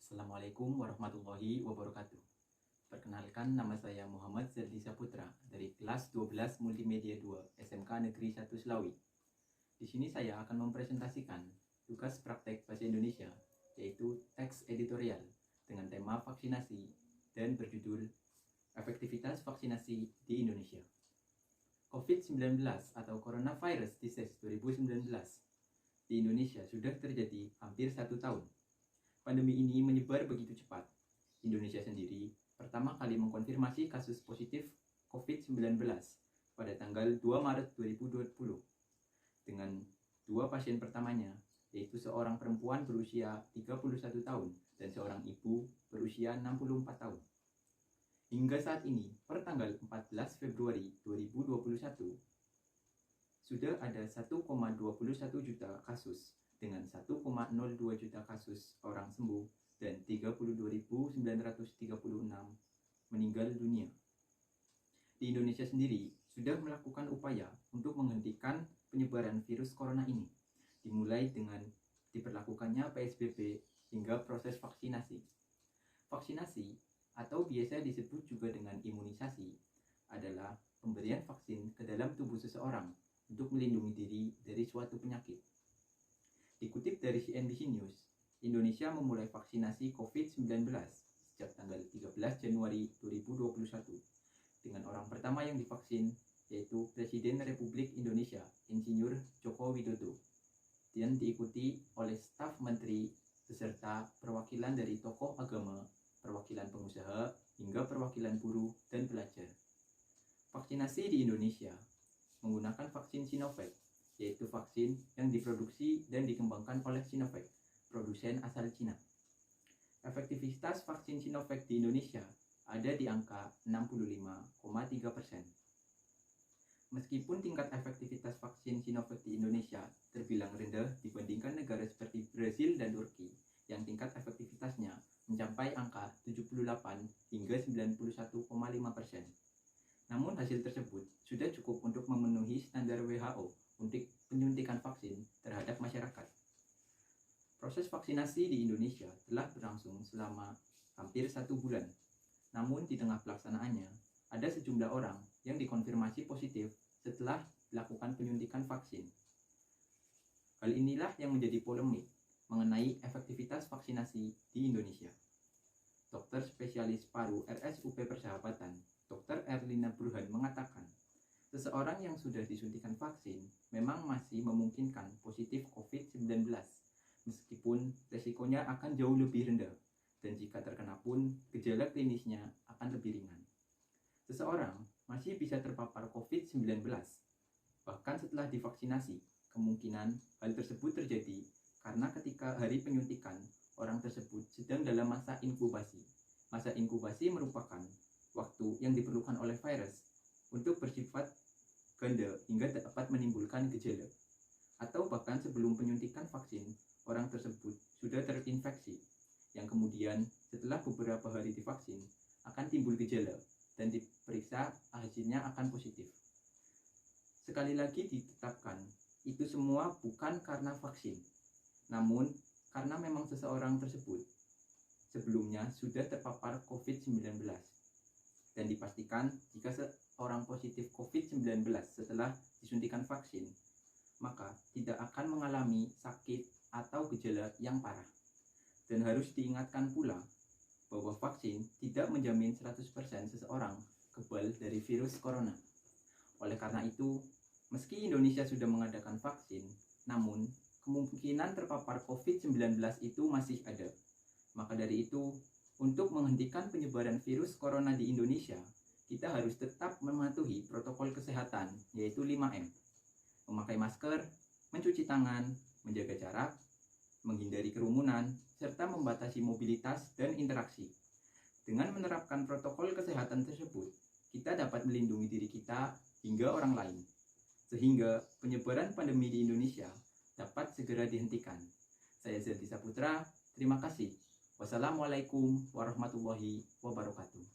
Assalamualaikum warahmatullahi wabarakatuh. Perkenalkan, nama saya Muhammad Zerdi Saputra dari kelas 12 Multimedia 2 SMK Negeri 1 Selawi. Di sini saya akan mempresentasikan tugas praktek bahasa Indonesia, yaitu teks editorial dengan tema vaksinasi dan berjudul Efektivitas Vaksinasi di Indonesia. COVID-19 atau Coronavirus Disease 2019 di Indonesia sudah terjadi hampir 1 tahun. Pandemi ini menyebar begitu cepat. Indonesia sendiri pertama kali mengkonfirmasi kasus positif COVID-19 pada tanggal 2 Maret 2020 dengan 2 pasien pertamanya, yaitu seorang perempuan berusia 31 tahun dan seorang ibu berusia 64 tahun. Hingga saat ini, per tanggal 14 Februari 2021, sudah ada 1,21 juta kasus dengan 1,02 juta kasus orang sembuh dan 32.936 meninggal dunia. Di Indonesia sendiri sudah melakukan upaya untuk menghentikan penyebaran virus corona ini, dimulai dengan diberlakukannya PSBB hingga proses vaksinasi. Vaksinasi atau biasa disebut juga dengan imunisasi adalah pemberian vaksin ke dalam tubuh seseorang untuk melindungi diri dari suatu penyakit. Dikutip dari CNBC News, Indonesia memulai vaksinasi COVID-19 sejak tanggal 13 Januari 2021 dengan orang pertama yang divaksin yaitu Presiden Republik Indonesia Insinyur Joko Widodo dan diikuti oleh staf menteri beserta perwakilan dari tokoh agama, perwakilan pengusaha, hingga perwakilan buruh dan pelajar. Vaksinasi di Indonesia menggunakan vaksin Sinovac, yaitu vaksin yang diproduksi dan dikembangkan oleh Sinovac, produsen asal Cina. Efektivitas vaksin Sinovac di Indonesia ada di angka 65,3%. Meskipun tingkat efektivitas vaksin Sinovac di Indonesia terbilang rendah dibandingkan negara seperti Brasil dan Turki, yang tingkat efektivitasnya mencapai angka 78 hingga 91,5%. Namun hasil tersebut sudah cukup untuk memenuhi standar WHO untuk penyuntikan vaksin terhadap masyarakat. Proses vaksinasi di Indonesia telah berlangsung selama hampir 1 bulan. Namun di tengah pelaksanaannya, ada sejumlah orang yang dikonfirmasi positif setelah dilakukan penyuntikan vaksin. Hal inilah yang menjadi polemik mengenai efektivitas vaksinasi di Indonesia. Dokter spesialis paru RSUP Persahabatan, Dr. Erlina Burhan mengatakan, seseorang yang sudah disuntikan vaksin memang masih memungkinkan positif COVID-19, meskipun resikonya akan jauh lebih rendah, dan jika terkena pun, gejala klinisnya akan lebih ringan. Seseorang masih bisa terpapar COVID-19, bahkan setelah divaksinasi. Kemungkinan hal tersebut terjadi karena ketika hari penyuntikan, orang tersebut sedang dalam masa inkubasi. Masa inkubasi merupakan waktu yang diperlukan oleh virus untuk bersifat ganda hingga dapat menimbulkan gejala. Atau bahkan sebelum penyuntikan vaksin, orang tersebut sudah terinfeksi, yang kemudian setelah beberapa hari divaksin akan timbul gejala dan diperiksa hasilnya akan positif. Sekali lagi ditetapkan, itu semua bukan karena vaksin, namun karena memang seseorang tersebut sebelumnya sudah terpapar COVID-19. Dan dipastikan jika seorang positif COVID-19 setelah disuntikan vaksin, maka tidak akan mengalami sakit atau gejala yang parah. Dan harus diingatkan pula bahwa vaksin tidak menjamin 100% seseorang kebal dari virus corona. Oleh karena itu, meski Indonesia sudah mengadakan vaksin, namun kemungkinan terpapar COVID-19 itu masih ada. Maka dari itu, untuk menghentikan penyebaran virus corona di Indonesia, kita harus tetap mematuhi protokol kesehatan, yaitu 5M. Memakai masker, mencuci tangan, menjaga jarak, menghindari kerumunan, serta membatasi mobilitas dan interaksi. Dengan menerapkan protokol kesehatan tersebut, kita dapat melindungi diri kita hingga orang lain, sehingga penyebaran pandemi di Indonesia dapat segera dihentikan. Saya Zerdi Saputra, terima kasih. Wassalamualaikum warahmatullahi wabarakatuh.